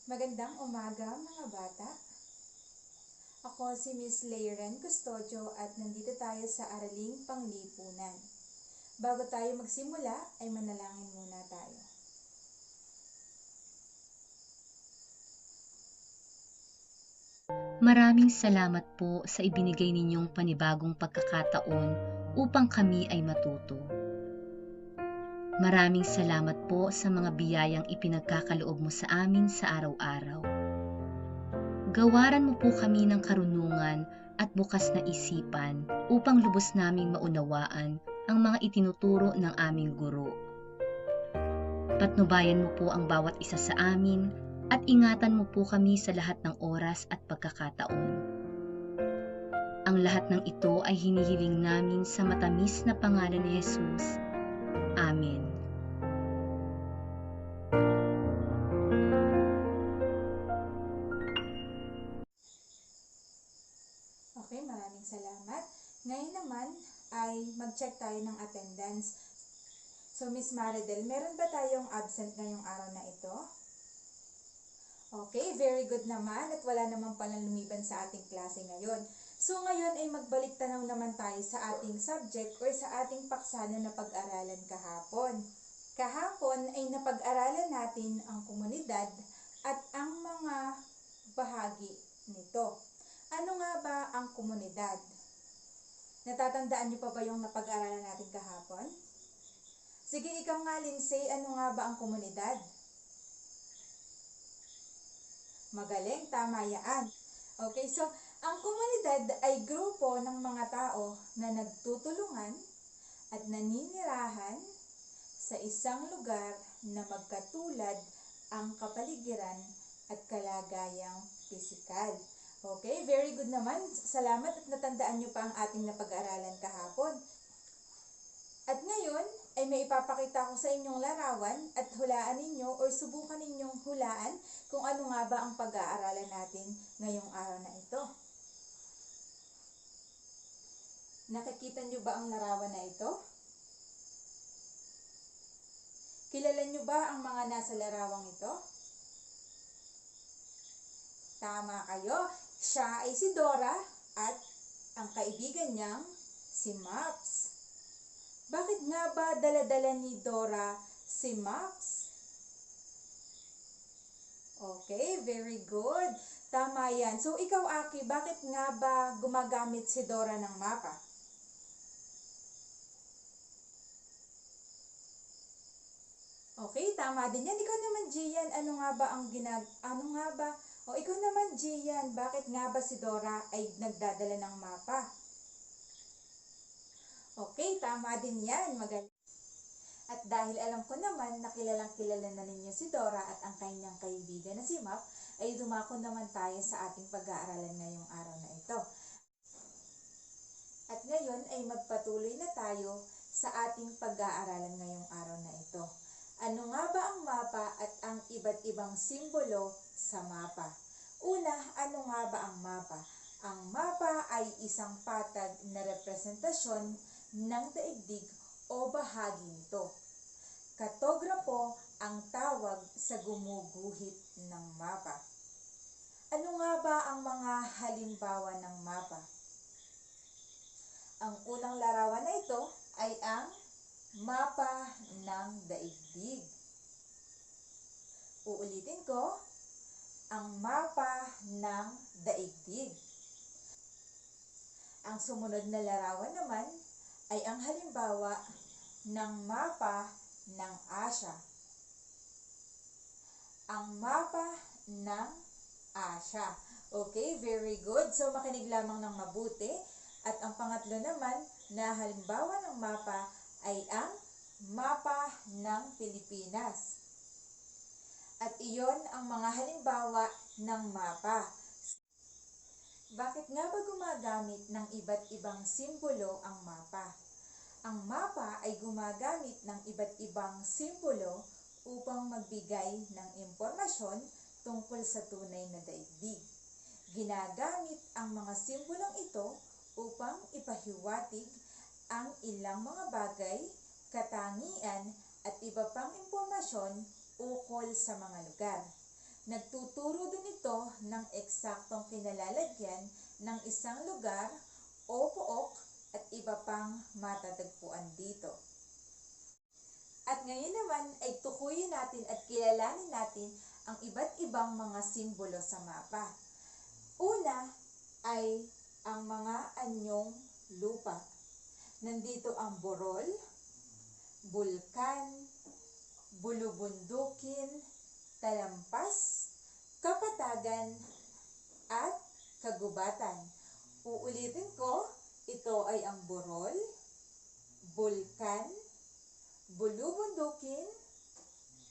Magandang umaga mga bata. Ako si Miss Leiren Custodio at nandito tayo sa Araling Panglipunan. Bago tayo magsimula ay manalangin muna tayo. Maraming salamat po sa ibinigay ninyong panibagong pagkakataon upang kami ay matuto. Maraming salamat po sa mga biyayang ipinagkakaloob mo sa amin sa araw-araw. Gawaran mo po kami ng karunungan at bukas na isipan upang lubos naming maunawaan ang mga itinuturo ng aming guro. Patnubayan mo po ang bawat isa sa amin at ingatan mo po kami sa lahat ng oras at pagkakataon. Ang lahat ng ito ay hinihiling namin sa matamis na pangalan ni Jesus. Amen. Okay, maraming salamat. Ngayon naman ay mag-check tayo ng attendance. So Miss Maridel, meron ba tayong absent ngayong araw na ito? Okay, very good naman at wala namang palang lumiban sa ating klase ngayon. So ngayon ay magbalik tanaw naman tayo sa ating subject or sa ating paksa na napag-aralan kahapon. Kahapon ay napag-aralan natin ang komunidad at ang mga bahagi nito. Ano nga ba ang komunidad? Natatandaan niyo pa ba yung napag-aralan natin kahapon? Sige, ikaw nga Lindsay, ano nga ba ang komunidad? Magaling, tama yan. Okay, so ang komunidad ay grupo ng mga tao na nagtutulungan at naninirahan sa isang lugar na magkatulad ang kapaligiran at kalagayang pisikal. Okay, very good naman. Salamat at natandaan niyo pa ang ating napag-aralan kahapon. At ngayon ay may ipapakita ko sa inyong larawan at hulaan ninyo o subukan ninyong hulaan kung ano nga ba ang pag-aaralan natin ngayong araw na ito. Nakikita niyo ba ang larawan na ito? Kilala niyo ba ang mga nasa larawang ito? Tama kayo. Siya ay si Dora at ang kaibigan niyang si Maps. Bakit nga ba dala-dala ni Dora si Maps? Okay, very good. Tama yan. So, ikaw, Aki, bakit nga ba gumagamit si Dora ng mapa? Okay, tama din yan. Ikaw naman, Gian, ikaw naman, Gian, bakit nga ba si Dora ay nagdadala ng mapa? Okay, tama din yan. Magaling. At dahil alam ko naman na kilalang kilala na ninyo si Dora at ang kanyang kaibigan na si Map, ay dumako naman tayo sa ating pag-aaralan ngayong araw na ito. At ngayon ay magpatuloy na tayo sa ating pag-aaralan ngayong araw na ito. Ano nga ba ang mapa at ang iba't ibang simbolo sa mapa? Una, ano nga ba ang mapa? Ang mapa ay isang patag na representasyon ng daigdig o bahagi nito. Kartograpo ang tawag sa gumuguhit ng mapa. Ano nga ba ang mga halimbawa ng mapa? Ang unang larawan na ito ay ang mapa ng daigdig. Uulitin ko, ang mapa ng daigdig. Ang sumunod na larawan naman ay ang halimbawa ng mapa ng Asya. Ang mapa ng Asya. Okay, very good. So, makinig lamang ng mabuti. At ang pangatlo naman na halimbawa ng mapa ay ang mapa ng Pilipinas. At iyon ang mga halimbawa ng mapa. Bakit nga ba gumagamit ng iba't ibang simbolo ang mapa? Ang mapa ay gumagamit ng iba't ibang simbolo upang magbigay ng impormasyon tungkol sa tunay na daigdig. Ginagamit ang mga simbolong ito upang ipahiwatig ang ilang mga bagay, katangian at iba pang impormasyon ukol sa mga lugar. Nagtuturo din ito ng eksaktong kinalalagyan ng isang lugar o pook at iba pang matatagpuan dito. At ngayon naman ay tukuyin natin at kilalanin natin ang iba't ibang mga simbolo sa mapa. Una ay ang mga anyong lupa. Nandito ang burol, bulkan, bulubundukin, talampas, kapatagan, at kagubatan. Uulitin ko, ito ay ang burol, bulkan, bulubundukin,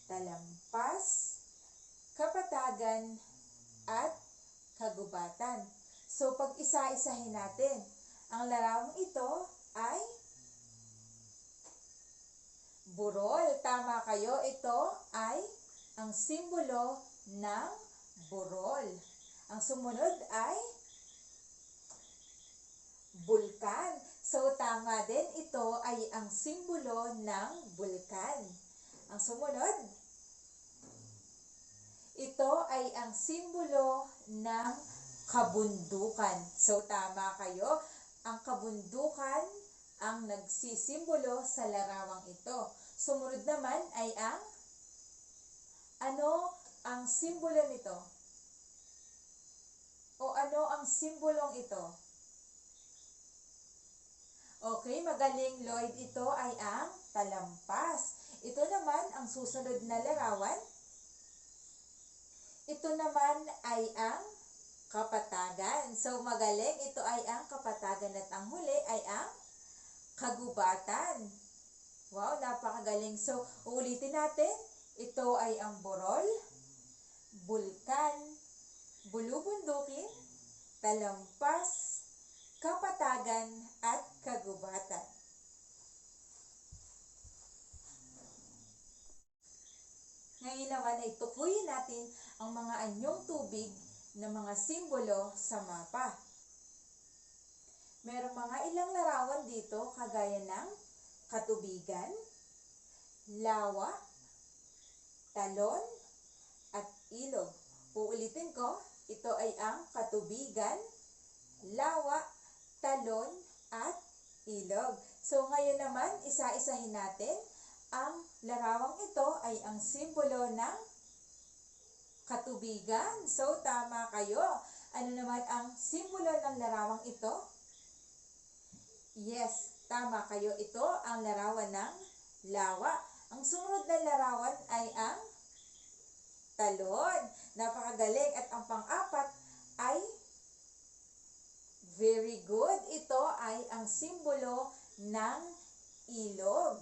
talampas, kapatagan, at kagubatan. So, pag isa-isahin natin, ang larawang ito ay burol. Tama kayo, ito ay ang simbolo ng burol. Ang sumunod ay bulkan. So, tama din, ito ay ang simbolo ng bulkan. Ang sumunod, ito ay ang simbolo ng kabundukan. So, tama kayo, ang kabundukan ang nagsisimbolo sa larawang ito. Sumunod naman ay ano ang simbolo nito? O ano ang simbolong ito? Okay, magaling Lloyd. Ito ay ang talampas. Ito naman ang susunod na larawan. Ito naman ay ang kapatagan. So, magaling. Ito ay ang kapatagan at ang huli ay ang kagubatan. Wow, napakagaling. So, ulitin natin. Ito ay ang burol, bulkan, bulubundukin, talampas, kapatagan, at kagubatan. Ngayon naman ay tukuyin natin ang mga anyong tubig na mga simbolo sa mapa. Merong mga ilang larawan dito kagaya ng katubigan, lawa, talon, at ilog. Uulitin ko, ito ay ang katubigan, lawa, talon, at ilog. So ngayon naman, isa-isahin natin. Ang larawang ito ay ang simbolo ng katubigan. So tama kayo. Ano naman ang simbolo ng larawang ito? Yes, tama kayo. Ito ang larawan ng lawa. Ang sumunod na larawan ay ang talon. Napakagaling. At ang pang-apat ay very good. Ito ay ang simbolo ng ilog.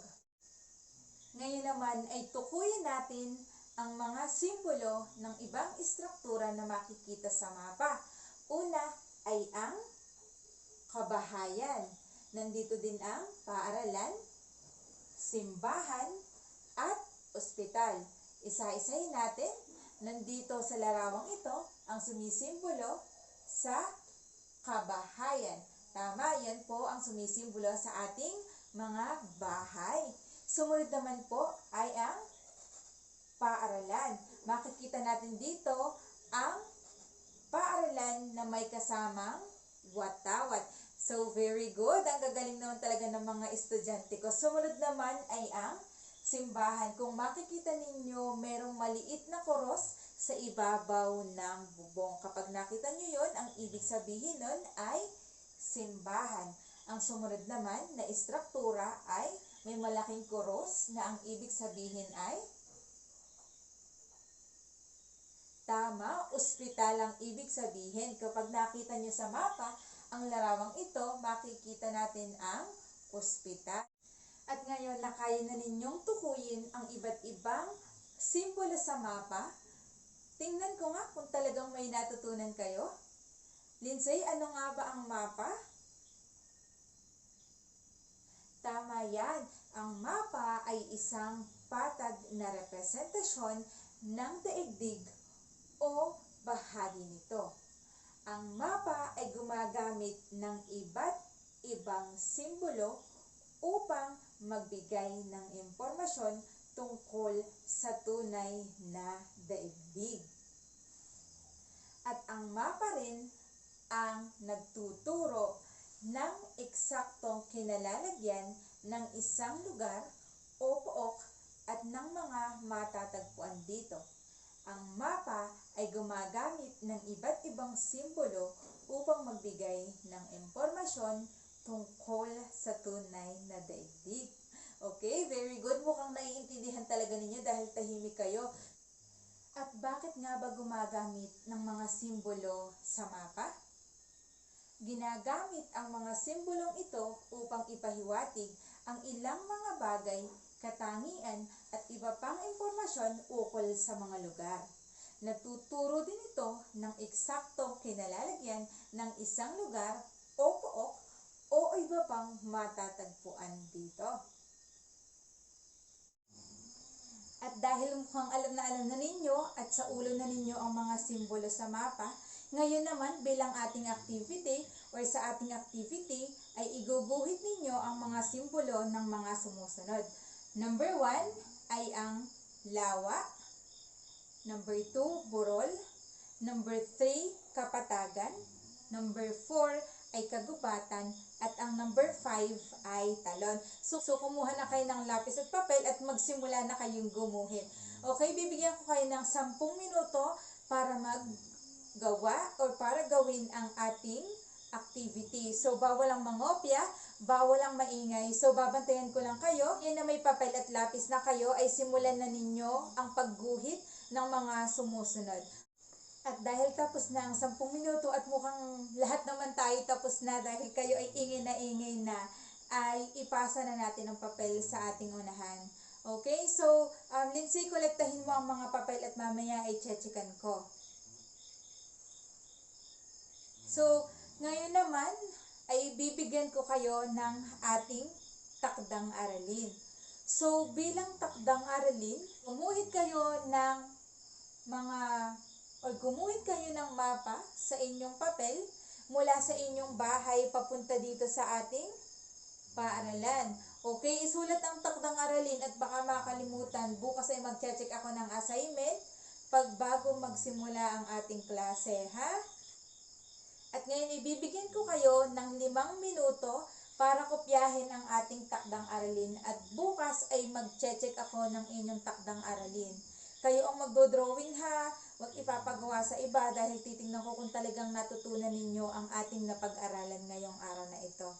Ngayon naman ay tukuyin natin ang mga simbolo ng ibang istruktura na makikita sa mapa. Una ay ang kabahayan. Nandito din ang paaralan, simbahan, at ospital. Isa-isahin natin. Nandito sa larawang ito ang sumisimbolo sa kabahayan. Tama, yan po ang sumisimbolo sa ating mga bahay. Sumunod naman po ay ang paaralan. Makikita natin dito ang paaralan na may kasamang watawat. So, very good. Ang gagaling naman talaga ng mga estudyante ko. Sumunod naman ay ang simbahan. Kung makikita ninyo, merong maliit na koros sa ibabaw ng bubong. Kapag nakita nyo yon, ang ibig sabihin nun ay simbahan. Ang sumunod naman na istruktura ay may malaking koros na ang ibig sabihin ay tama, ospital ang ibig sabihin. Kapag nakita nyo sa mapa, ang larawang ito, makikita natin ang ospital. At ngayon na kaya na ninyong tukuyin ang iba't ibang simbolo sa mapa, tingnan ko nga kung talagang may natutunan kayo. Lindsay, ano nga ba ang mapa? Tama yan. Ang mapa ay isang patag na representasyon ng daigdig o bahagi nito. Ang mapa ay gumagamit ng iba't ibang simbolo upang magbigay ng impormasyon tungkol sa tunay na daigdig. At ang mapa rin ang nagtuturo ng eksaktong kinalalagyan ng isang lugar o pook at ng mga matatagpuan dito. Ang mapa ay gumagamit ng iba't ibang simbolo upang magbigay ng impormasyon tungkol sa tunay na daigdig. Okay, very good. Mukhang naiintindihan talaga ninyo dahil tahimik kayo. At bakit nga ba gumagamit ng mga simbolo sa mapa? Ginagamit ang mga simbolong ito upang ipahiwatig ang ilang mga bagay, katangian at iba pang impormasyon ukol sa mga lugar. Natuturo din ito ng eksaktong kinalalagyan ng isang lugar o pook o iba pang matatagpuan dito. At dahil mukhang alam na ninyo at sa ulo na ninyo ang mga simbolo sa mapa, ngayon naman bilang ating activity or sa ating activity ay iguguhit ninyo ang mga simbolo ng mga sumusunod. Number 1 ay ang lawa. Number 2, burol. Number 3, kapatagan. Number 4 ay kagubatan. At ang number 5 ay talon. So kumuha na kayo ng lapis at papel at magsimula na kayong gumuhit. Okay, bibigyan ko kayo ng 10 minuto para maggawa or para gawin ang ating activity. So bawal ang mangopya, bawal ang maingay. So babantayan ko lang kayo. Yan na may papel at lapis na kayo ay simulan na ninyo ang pagguhit ng mga sumusunod. At dahil tapos na ang 10 minuto at mukhang lahat naman tayo tapos na dahil kayo ay ingay na, ay ipasa na natin ang papel sa ating unahan. Okay, so Lindsay, kolektahin mo ang mga papel at mamaya ay chechikan ko. So, ngayon naman ay bibigyan ko kayo ng ating takdang aralin. So, bilang takdang aralin, gumuhit kayo ng gumuhit kayo ng mapa sa inyong papel mula sa inyong bahay papunta dito sa ating paaralan. Okay, isulat ang takdang aralin at baka makalimutan. Bukas ay mag-check ako ng assignment bago magsimula ang ating klase, ha? At ngayon ibibigyan ko kayo ng 5 minuto para kopyahin ang ating takdang aralin at bukas ay mag-check ako ng inyong takdang aralin. Kayo ang magdo-drawing ha, wag ipapagawa sa iba dahil titingnan ko kung talagang natutunan ninyo ang ating napag-aralan ngayong araw na ito.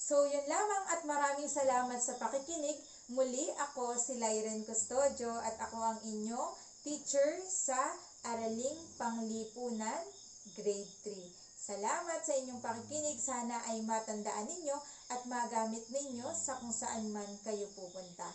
So yun lamang at maraming salamat sa pakikinig. Muli ako si Lyren Custodio at ako ang inyong teacher sa Araling Panglipunan Grade 3. Salamat sa inyong pakikinig. Sana ay matandaan ninyo at magamit ninyo sa kung saan man kayo pupunta.